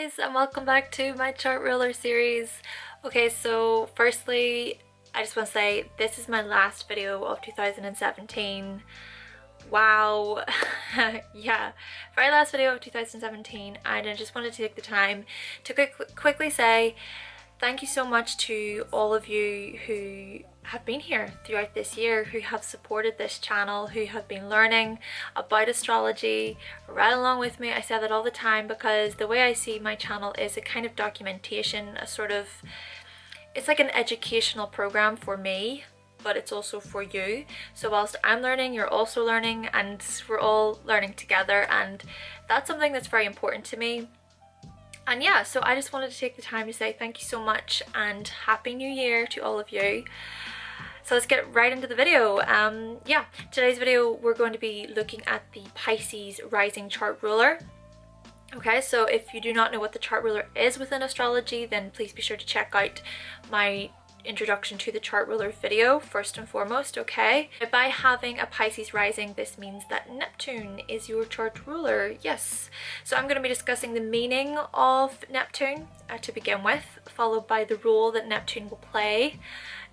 guys, and welcome back to my chart ruler series. Okay, so firstly, I just want to say this is my last video of 2017. Wow. Yeah, very last video of 2017, and I just wanted to take the time to quickly say thank you so much to all of you who have been here throughout this year, who have supported this channel, who have been learning about astrology right along with me. I say that all the time because the way I see my channel is a kind of documentation, it's like an educational program for me, but it's also for you. So whilst I'm learning, you're also learning, and we're all learning together, and that's something that's very important to me. And yeah, so I just wanted to take the time to say thank you so much and Happy New Year to all of you. So let's get right into the video. Yeah, today's video we're going to be looking at the Pisces Rising chart ruler. Okay, so if you do not know what the chart ruler is within astrology, then please be sure to check out my introduction to the chart ruler video first and foremost. Okay, by having a Pisces rising, this means that Neptune is your chart ruler. Yes, so I'm going to be discussing the meaning of Neptune to begin with, followed by the role that Neptune will play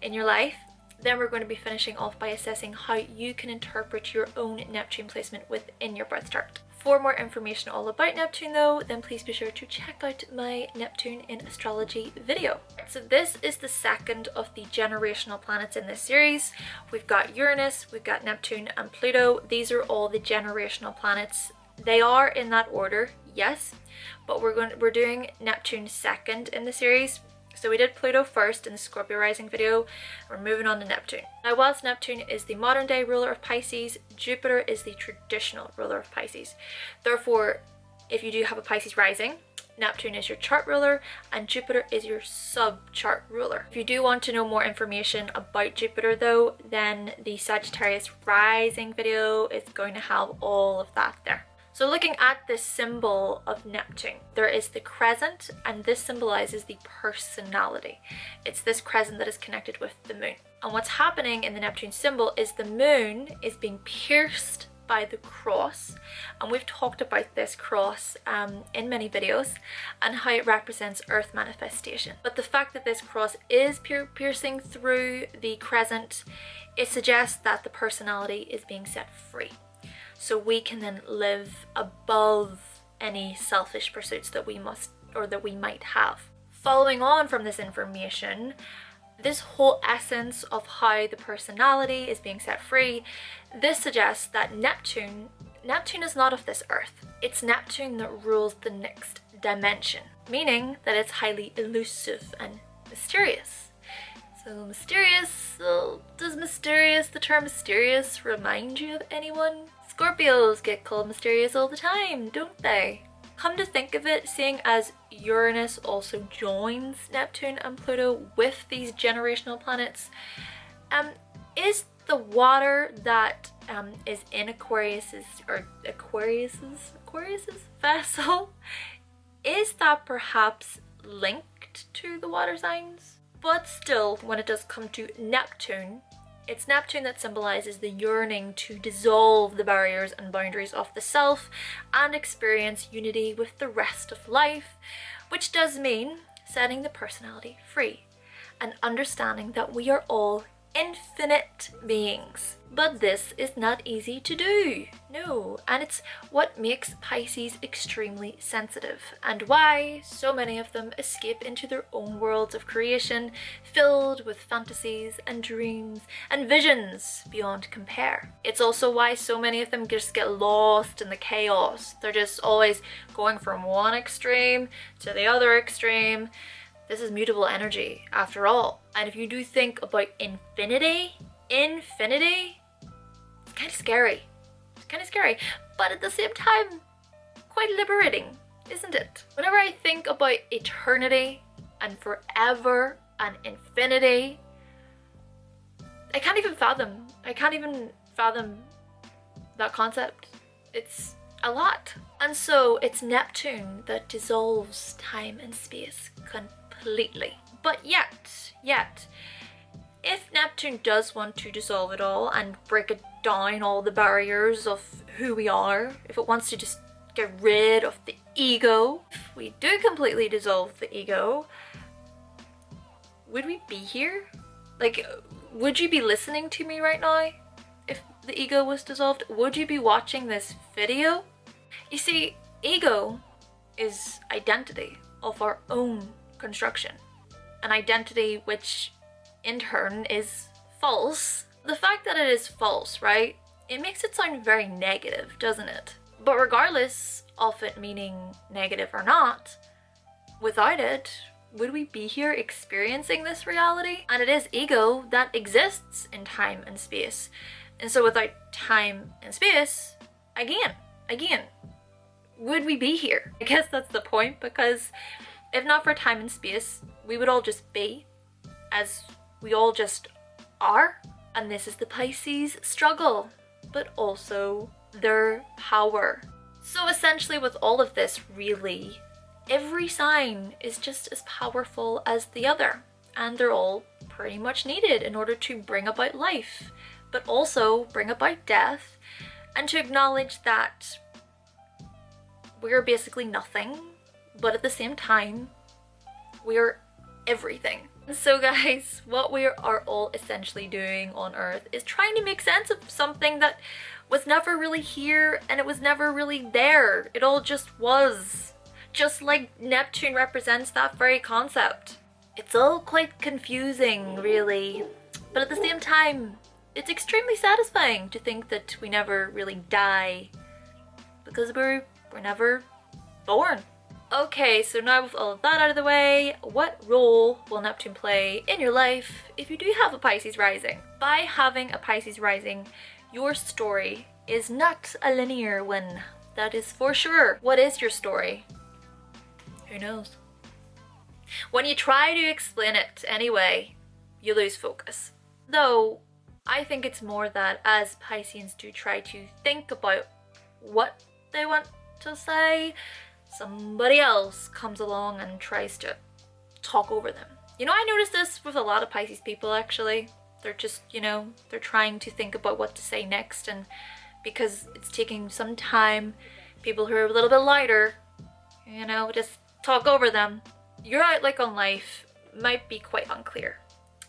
in your life. Then we're going to be finishing off by assessing how you can interpret your own Neptune placement within your birth chart. For more information all about Neptune though, then please be sure to check out my Neptune in astrology video. So this is the second of the generational planets in this series. We've got Uranus, we've got Neptune and Pluto. These are all the generational planets. They are in that order, yes, but we're doing Neptune second in the series. So we did Pluto first in the Scorpio rising video. We're moving on to Neptune. Now, whilst Neptune is the modern day ruler of Pisces, Jupiter is the traditional ruler of Pisces. Therefore, if you do have a Pisces rising, Neptune is your chart ruler and Jupiter is your sub-chart ruler. If you do want to know more information about Jupiter though, then the Sagittarius rising video is going to have all of that there. So looking at the symbol of Neptune, there is the crescent, and this symbolizes the personality. It's this crescent that is connected with the moon. And what's happening in the Neptune symbol is the moon is being pierced by the cross, and we've talked about this cross in many videos and how it represents earth manifestation. But the fact that this cross is piercing through the crescent, it suggests that the personality is being set free. So we can then live above any selfish pursuits that we must or that we might have. Following on from this information, this whole essence of how the personality is being set free, this suggests that Neptune is not of this earth. It's Neptune that rules the next dimension, meaning that it's highly elusive and mysterious. So mysterious, does the term mysterious remind you of anyone? Scorpios get called mysterious all the time, don't they? Come to think of it, seeing as Uranus also joins Neptune and Pluto with these generational planets, is the water that is in Aquarius's vessel, is that perhaps linked to the water signs? But still, when it does come to Neptune, it's Neptune that symbolizes the yearning to dissolve the barriers and boundaries of the self and experience unity with the rest of life, which does mean setting the personality free and understanding that we are all infinite beings. But this is not easy to do, no, and it's what makes Pisces extremely sensitive and why so many of them escape into their own worlds of creation filled with fantasies and dreams and visions beyond compare. It's also why so many of them just get lost in the chaos. They're just always going from one extreme to the other extreme. This is mutable energy after all. And if you do think about infinity, it's kind of scary. It's kind of scary, but at the same time, quite liberating, isn't it? Whenever I think about eternity and forever and infinity, I can't even fathom that concept. It's a lot. And so it's Neptune that dissolves time and space completely. But yet, if Neptune does want to dissolve it all and break it down, all the barriers of who we are, if it wants to just get rid of the ego, if we do completely dissolve the ego, would we be here? Like, would you be listening to me right now if the ego was dissolved? Would you be watching this video? You see, ego is identity of our own construction, an identity which in turn is false. The fact that it is false, right? It makes it sound very negative, doesn't it? But regardless of it meaning negative or not, without it, would we be here experiencing this reality? And it is ego that exists in time and space. And so without time and space, again, would we be here? I guess that's the point, because if not for time and space, we would all just be as we all just are. And this is the Pisces struggle, but also their power. So essentially with all of this, really, every sign is just as powerful as the other, and they're all pretty much needed in order to bring about life, but also bring about death, and to acknowledge that we're basically nothing, but at the same time, we're everything. So guys, what we are all essentially doing on Earth is trying to make sense of something that was never really here, and it was never really there. It all just was. Just like Neptune represents that very concept. It's all quite confusing, really. But at the same time, it's extremely satisfying to think that we never really die, because we're never born. Okay, so now with all of that out of the way, what role will Neptune play in your life if you do have a Pisces rising? By having a Pisces rising, your story is not a linear one. That is for sure. What is your story? Who knows? When you try to explain it anyway, you lose focus. Though, I think it's more that as Pisceans do try to think about what they want to say, somebody else comes along and tries to talk over them. You know, I noticed this with a lot of Pisces people actually. They're just, you know, they're trying to think about what to say next, and because it's taking some time, people who are a little bit lighter, you know, just talk over them. Your outlook on life might be quite unclear.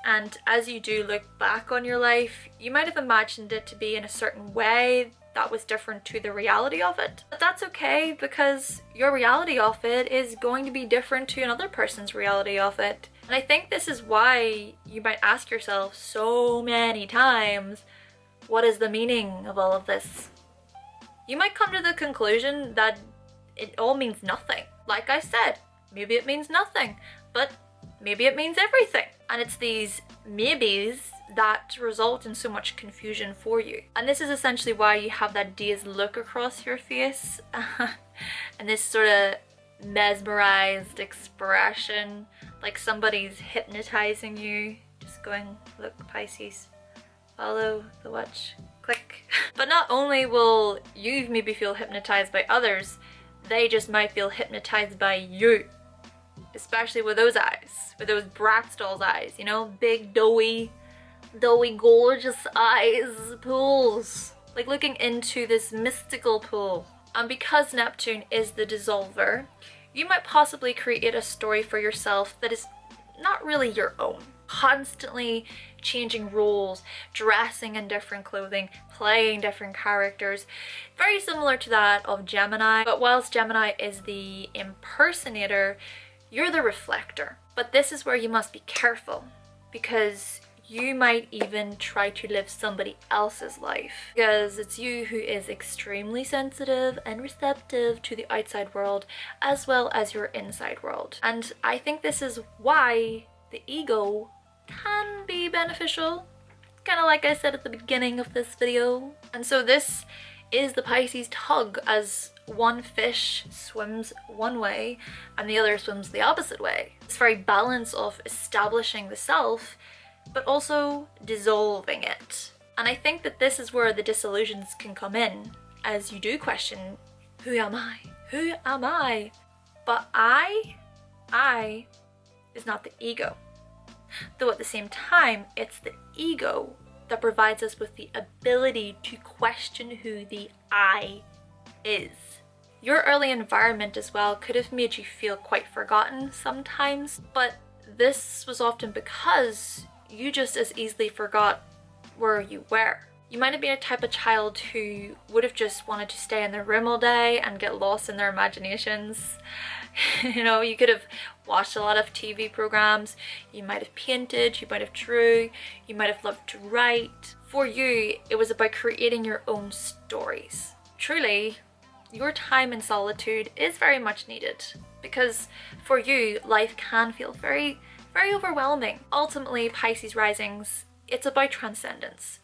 And as you do look back on your life, you might have imagined it to be in a certain way that was different to the reality of it. But that's okay, because your reality of it is going to be different to another person's reality of it. And I think this is why you might ask yourself so many times, what is the meaning of all of this? You might come to the conclusion that it all means nothing. Like I said, maybe it means nothing, but maybe it means everything. And it's these maybes that result in so much confusion for you. And this is essentially why you have that dazed look across your face and this sort of mesmerized expression, like somebody's hypnotizing you, just going, look Pisces, follow the watch, click. But not only will you maybe feel hypnotized by others, they just might feel hypnotized by you. Especially with those eyes, with those Bratz doll's eyes, you know, big doughy gorgeous eyes, pools, like looking into this mystical pool. And because Neptune is the dissolver, you might possibly create a story for yourself that is not really your own. Constantly changing roles, dressing in different clothing, playing different characters. Very similar to that of Gemini, but whilst Gemini is the impersonator, you're the reflector. But this is where you must be careful, because you might even try to live somebody else's life, because it's you who is extremely sensitive and receptive to the outside world as well as your inside world. And I think this is why the ego can be beneficial, kind of like I said at the beginning of this video. And so this is the Pisces tug, as one fish swims one way and the other swims the opposite way. It's very balance of establishing the self but also dissolving it. And I think that this is where the disillusions can come in, as you do question, who am I? Who am I? But I is not the ego. Though at the same time, it's the ego that provides us with the ability to question who the I is. Your early environment as well could have made you feel quite forgotten sometimes, but this was often because you just as easily forgot where you were. You might have been a type of child who would have just wanted to stay in their room all day and get lost in their imaginations. You know, you could have watched a lot of TV programs, you might have painted, you might have drew, you might have loved to write. For you, it was about creating your own stories. Truly, your time in solitude is very much needed, because for you, life can feel very, very overwhelming. Ultimately, Pisces Risings, it's about transcendence.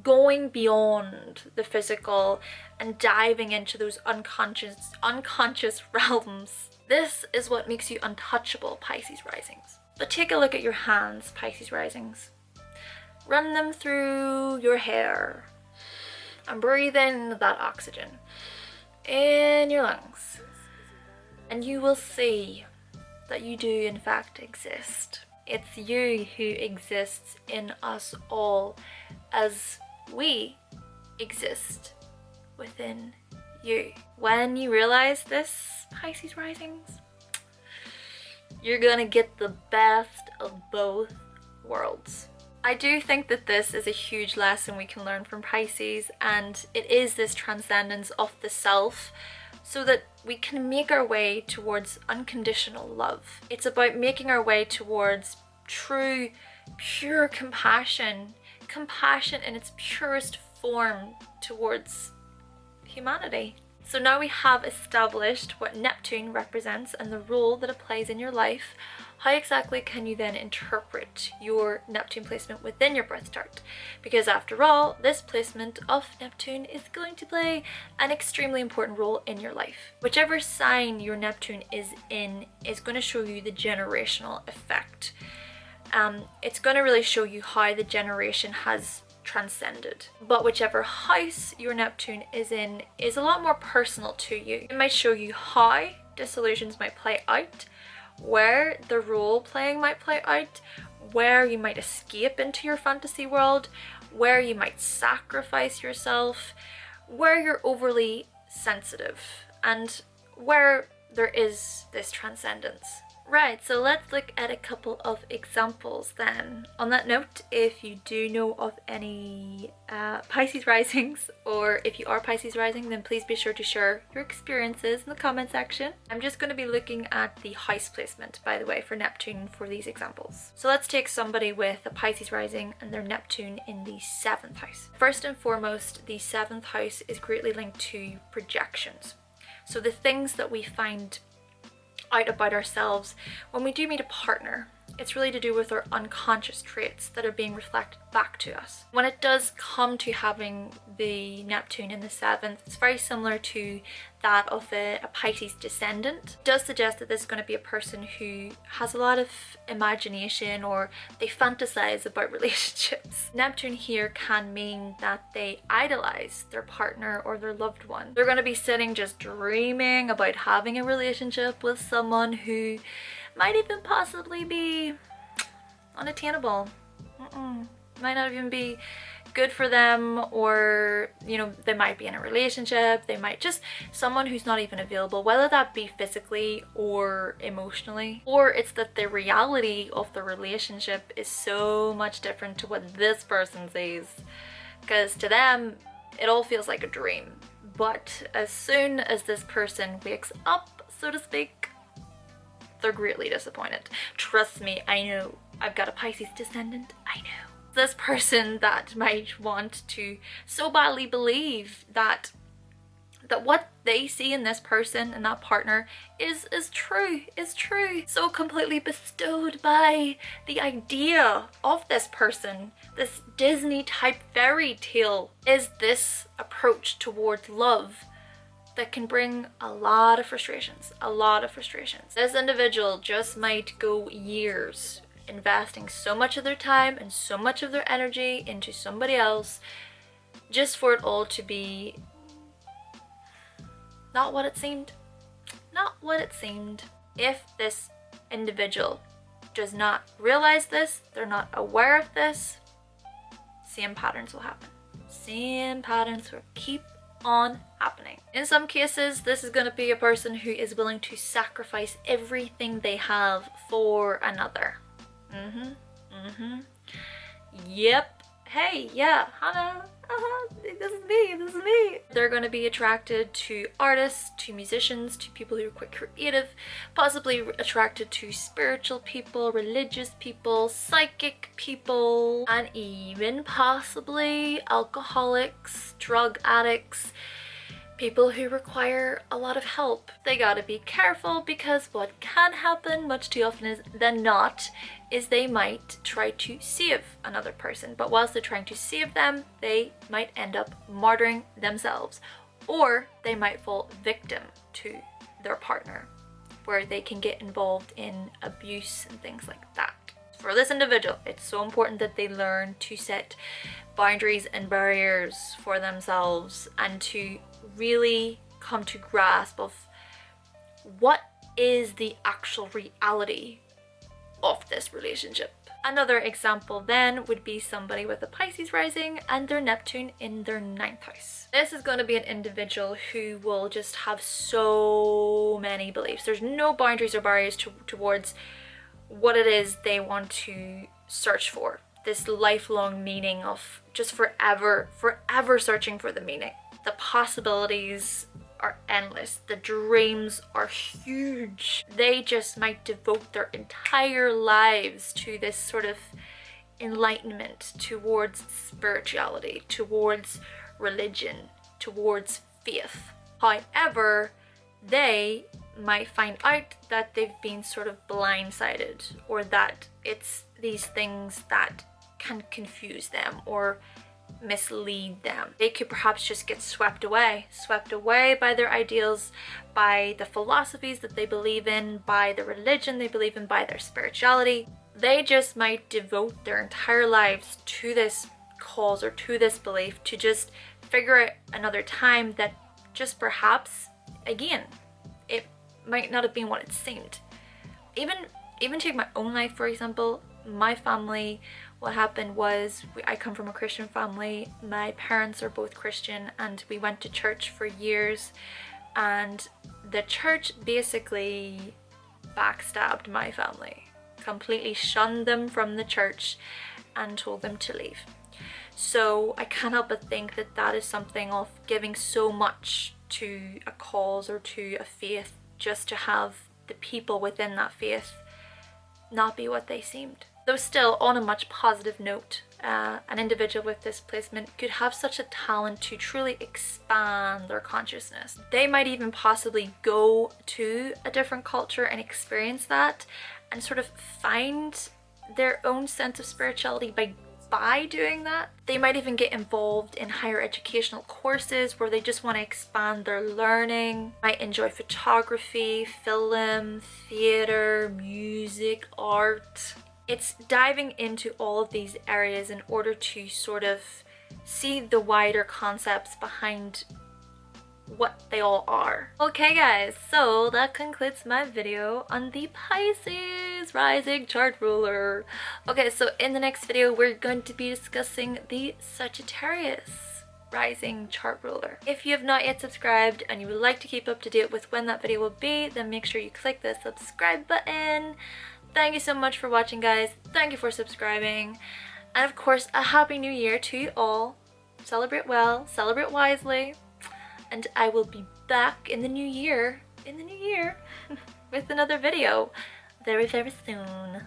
Going beyond the physical and diving into those unconscious realms. This is what makes you untouchable, Pisces Risings. But take a look at your hands, Pisces Risings. Run them through your hair and breathe in that oxygen in your lungs, and you will see that you do in fact exist. It's you who exists in us all, as we exist within you. When you realize this, Pisces Risings, you're gonna get the best of both worlds. I do think that this is a huge lesson we can learn from Pisces, and it is this transcendence of the self so that we can make our way towards unconditional love. It's about making our way towards true, pure compassion in its purest form towards humanity. So now we have established what Neptune represents and the role that it plays in your life. How exactly can you then interpret your Neptune placement within your birth chart? Because after all, this placement of Neptune is going to play an extremely important role in your life. Whichever sign your Neptune is in is going to show you the generational effect. It's going to really show you how the generation has transcended. But whichever house your Neptune is in is a lot more personal to you. It might show you how disillusions might play out, where the role playing might play out, where you might escape into your fantasy world, where you might sacrifice yourself, where you're overly sensitive, and where there is this transcendence. Right, so let's look at a couple of examples then. On that note, if you do know of any Pisces Risings, or if you are Pisces Rising, then please be sure to share your experiences in the comment section. I'm just going to be looking at the house placement, by the way, for Neptune for these examples. So let's take somebody with a Pisces Rising and their Neptune in the 7th house. First and foremost, the 7th house is greatly linked to projections. So the things that we find out about ourselves when we do meet a partner, it's really to do with our unconscious traits that are being reflected back to us. When it does come to having the Neptune in the 7th, it's very similar to that of a Pisces descendant. It does suggest that this is going to be a person who has a lot of imagination, or they fantasize about relationships. Neptune here can mean that they idolize their partner or their loved one. They're going to be sitting just dreaming about having a relationship with someone who might even possibly be unattainable. Might not even be good for them, or you know, they might be in a relationship, they might just someone who's not even available, whether that be physically or emotionally, or it's that the reality of the relationship is so much different to what this person sees, because to them it all feels like a dream. But as soon as this person wakes up, so to speak, they're greatly disappointed. Trust me, I know. I've got a Pisces descendant, I know. This person that might want to so badly believe that what they see in this person and that partner is true, so completely bestowed by the idea of this person, this Disney type fairy tale, is this approach towards love that can bring a lot of frustrations, This individual just might go years investing so much of their time and so much of their energy into somebody else just for it all to be not what it seemed. If this individual does not realize this, they're not aware of this, same patterns will happen. Same patterns will keep on happening. In some cases, this is going to be a person who is willing to sacrifice everything they have for another. Yep. Hey, yeah, Hannah. This is me. They're going to be attracted to artists, to musicians, to people who are quite creative, possibly attracted to spiritual people, religious people, psychic people, and even possibly alcoholics, drug addicts, people who require a lot of help. They gotta be careful, because what can happen much too often than not is they might try to save another person, but whilst they're trying to save them, they might end up martyring themselves, or they might fall victim to their partner, where they can get involved in abuse and things like that. For this individual, it's so important that they learn to set boundaries and barriers for themselves, and to really come to grasp of what is the actual reality of this relationship. Another example then would be somebody with a Pisces rising and their Neptune in their 9th house. This is going to be an individual who will just have so many beliefs. There's no boundaries or barriers towards what it is they want to search for. This lifelong meaning of just forever searching for the meaning. The possibilities are endless. The dreams are huge. They just might devote their entire lives to this sort of enlightenment towards spirituality, towards religion, towards faith. However, they might find out that they've been sort of blindsided, or that it's these things that can confuse them or mislead them. They could perhaps just get swept away by their ideals, by the philosophies that they believe in, by the religion they believe in, by their spirituality. They just might devote their entire lives to this cause or to this belief, to just figure out another time that just perhaps, again, it might not have been what it seemed. Even take my own life, for example. My family, what happened was, I come from a Christian family. My parents are both Christian, and we went to church for years, and the church basically backstabbed my family, completely shunned them from the church and told them to leave. So I can't help but think that that is something of giving so much to a cause or to a faith, just to have the people within that faith not be what they seemed. Though still, on a much positive note, an individual with this placement could have such a talent to truly expand their consciousness. They might even possibly go to a different culture and experience that, and sort of find their own sense of spirituality by doing that. They might even get involved in higher educational courses where they just want to expand their learning. Might enjoy photography, film, theater, music, art. It's diving into all of these areas in order to sort of see the wider concepts behind what they all are. Okay guys, so that concludes my video on the Pisces Rising chart ruler. Okay, so in the next video we're going to be discussing the Sagittarius Rising chart ruler. If you have not yet subscribed and you would like to keep up to date with when that video will be, then make sure you click the subscribe button. Thank you so much for watching, guys. Thank you for subscribing. And of course, a happy new year to you all. Celebrate well, celebrate wisely. And I will be back in the new year, with another video very, very soon.